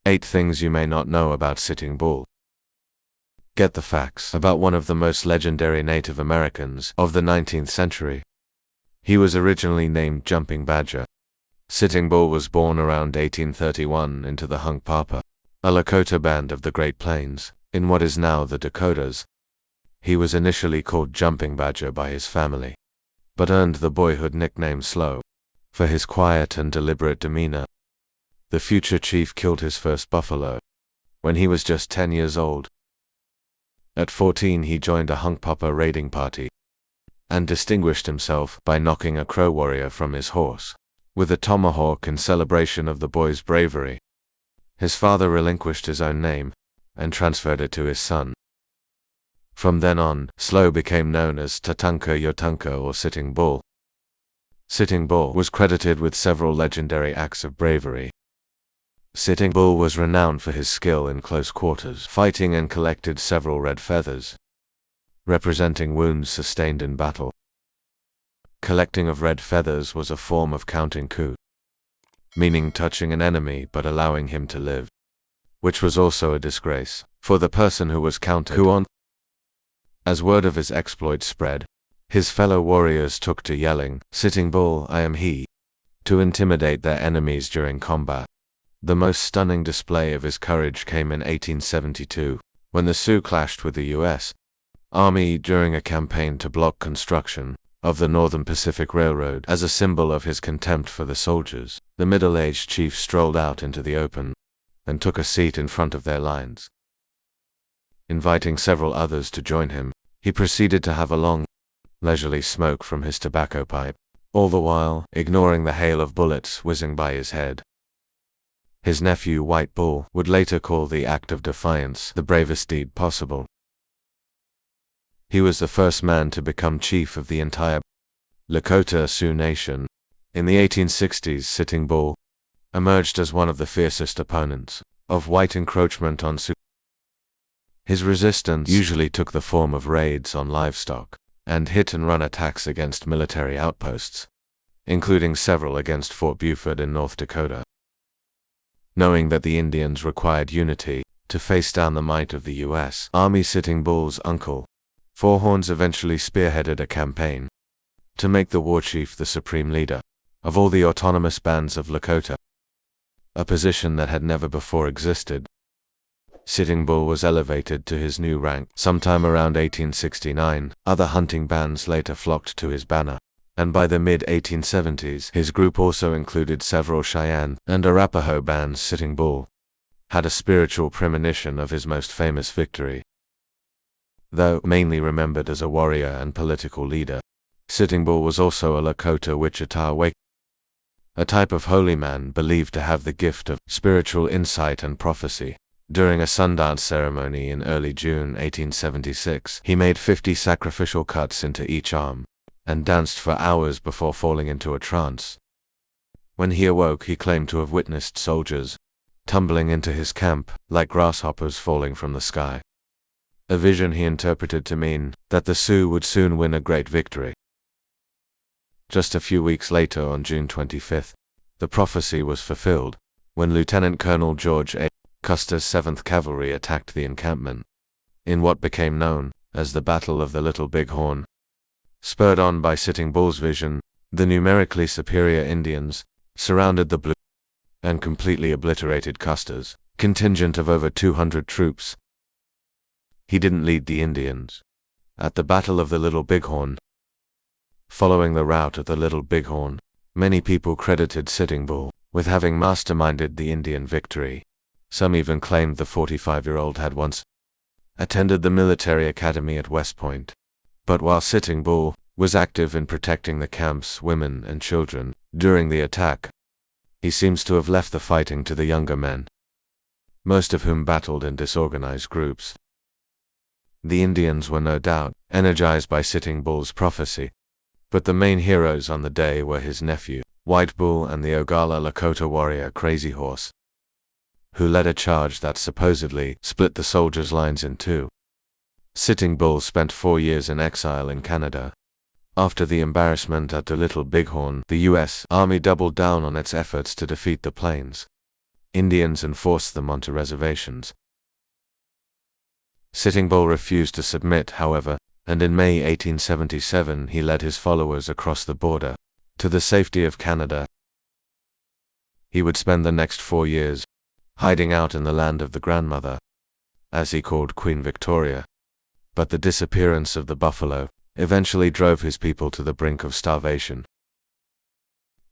8 Things You May Not Know About Sitting Bull. Get the facts about one of the most legendary Native Americans of the 19th century. He was originally named Jumping Badger. Sitting Bull was born around 1831 into the Hunkpapa, a Lakota band of the Great Plains, in what is now the Dakotas. He was initially called Jumping Badger by his family, but earned the boyhood nickname Slow for his quiet and deliberate demeanor. The future chief killed his first buffalo when he was just 10 years old. At 14 he joined a Hunkpapa raiding party and distinguished himself by knocking a Crow warrior from his horse with a tomahawk in celebration of the boy's bravery. His father relinquished his own name and transferred it to his son. From then on, Slow became known as Tatanka Yotunka or Sitting Bull. Sitting Bull was credited with several legendary acts of bravery. Sitting Bull was renowned for his skill in close quarters fighting and collected several red feathers, representing wounds sustained in battle. Collecting of red feathers was a form of counting coup, meaning touching an enemy but allowing him to live, which was also a disgrace for the person who was counted coup on. As word of his exploit spread, his fellow warriors took to yelling, "Sitting Bull, I am he," to intimidate their enemies during combat. The most stunning display of his courage came in 1872, when the Sioux clashed with the U.S. Army during a campaign to block construction of the Northern Pacific Railroad. As a symbol of his contempt for the soldiers, the middle-aged chief strolled out into the open and took a seat in front of their lines. Inviting several others to join him, he proceeded to have a long, leisurely smoke from his tobacco pipe, all the while ignoring the hail of bullets whizzing by his head. His nephew White Bull would later call the act of defiance the bravest deed possible. He was the first man to become chief of the entire Lakota Sioux Nation. In the 1860s, Sitting Bull emerged as one of the fiercest opponents of white encroachment on Sioux. His resistance usually took the form of raids on livestock and hit-and-run attacks against military outposts, including several against Fort Buford in North Dakota. Knowing that the Indians required unity to face down the might of the U.S. Army, Sitting Bull's uncle, Four Horns, eventually spearheaded a campaign to make the war chief the supreme leader of all the autonomous bands of Lakota, a position that had never before existed. Sitting Bull was elevated to his new rank sometime around 1869. Other hunting bands later flocked to his banner, and by the mid-1870s his group also included several Cheyenne and Arapaho bands. Sitting Bull had a spiritual premonition of his most famous victory. Though mainly remembered as a warrior and political leader, Sitting Bull was also a Lakota Wichita Wake, a type of holy man believed to have the gift of spiritual insight and prophecy. During a Sundance ceremony in early June 1876, he made 50 sacrificial cuts into each arm and danced for hours before falling into a trance. When he awoke, he claimed to have witnessed soldiers tumbling into his camp like grasshoppers falling from the sky, a vision he interpreted to mean that the Sioux would soon win a great victory. Just a few weeks later, on June 25th, the prophecy was fulfilled when Lieutenant Colonel George A. Custer's 7th Cavalry attacked the encampment in what became known as the Battle of the Little Bighorn. Spurred on by Sitting Bull's vision, the numerically superior Indians surrounded the Blue and completely obliterated Custer's contingent of over 200 troops. He didn't lead the Indians at the Battle of the Little Bighorn. Following the rout of the Little Bighorn, many people credited Sitting Bull with having masterminded the Indian victory. Some even claimed the 45-year-old had once attended the military academy at West Point. But while Sitting Bull was active in protecting the camp's women and children during the attack, he seems to have left the fighting to the younger men, most of whom battled in disorganized groups. The Indians were no doubt energized by Sitting Bull's prophecy, but the main heroes on the day were his nephew, White Bull, and the Oglala Lakota warrior Crazy Horse, who led a charge that supposedly split the soldiers' lines in two. Sitting Bull spent 4 years in exile in Canada. After the embarrassment at the Little Bighorn, the U.S. Army doubled down on its efforts to defeat the Plains Indians and forced them onto reservations. Sitting Bull refused to submit, however, and in May 1877 he led his followers across the border to the safety of Canada. He would spend the next 4 years hiding out in the land of the grandmother, as he called Queen Victoria. But the disappearance of the buffalo eventually drove his people to the brink of starvation.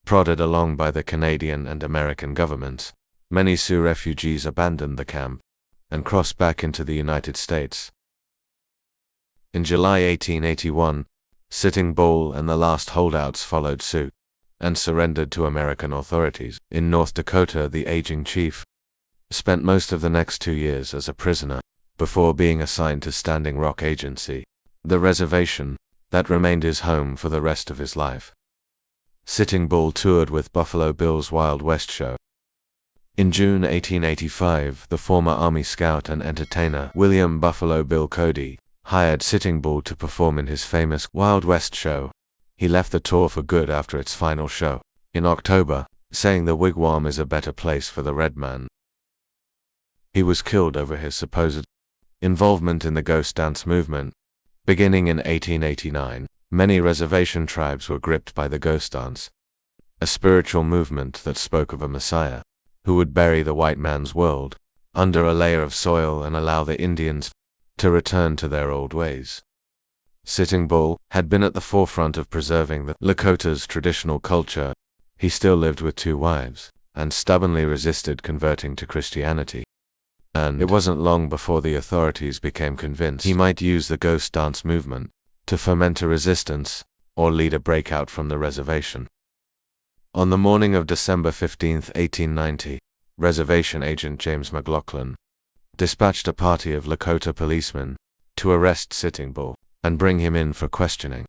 Prodded along by the Canadian and American governments, many Sioux refugees abandoned the camp and crossed back into the United States. In July 1881, Sitting Bull and the last holdouts followed suit and surrendered to American authorities. In North Dakota, the aging chief spent most of the next 2 years as a prisoner before being assigned to Standing Rock Agency, the reservation that remained his home for the rest of his life. Sitting Bull toured with Buffalo Bill's Wild West show. In June 1885, the former Army scout and entertainer William Buffalo Bill Cody hired Sitting Bull to perform in his famous Wild West show. He left the tour for good after its final show in October, saying the wigwam is a better place for the red man. He was killed over his supposed involvement in the ghost dance movement. Beginning in 1889, many reservation tribes were gripped by the ghost dance, a spiritual movement that spoke of a messiah who would bury the white man's world under a layer of soil and allow the Indians to return to their old ways. Sitting Bull had been at the forefront of preserving the Lakota's traditional culture. He still lived with 2 wives and stubbornly resisted converting to Christianity. And it wasn't long before the authorities became convinced he might use the ghost dance movement to foment a resistance or lead a breakout from the reservation. On the morning of December 15, 1890, reservation agent James McLaughlin dispatched a party of Lakota policemen to arrest Sitting Bull and bring him in for questioning.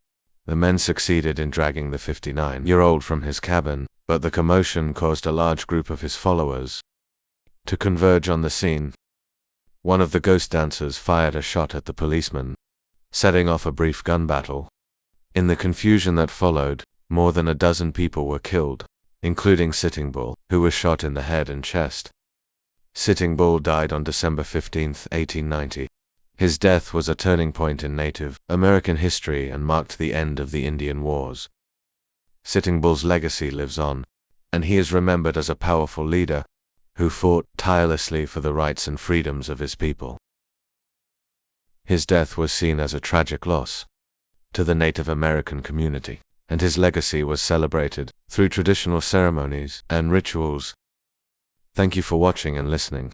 The men succeeded in dragging the 59-year-old from his cabin, but the commotion caused a large group of his followers to converge on the scene. One of the ghost dancers fired a shot at the policeman, setting off a brief gun battle. In the confusion that followed, more than a dozen people were killed, including Sitting Bull, who was shot in the head and chest. Sitting Bull died on December 15, 1890. His death was a turning point in Native American history and marked the end of the Indian Wars. Sitting Bull's legacy lives on, and he is remembered as a powerful leader who fought tirelessly for the rights and freedoms of his people. His death was seen as a tragic loss to the Native American community, and his legacy was celebrated through traditional ceremonies and rituals. Thank you for watching and listening.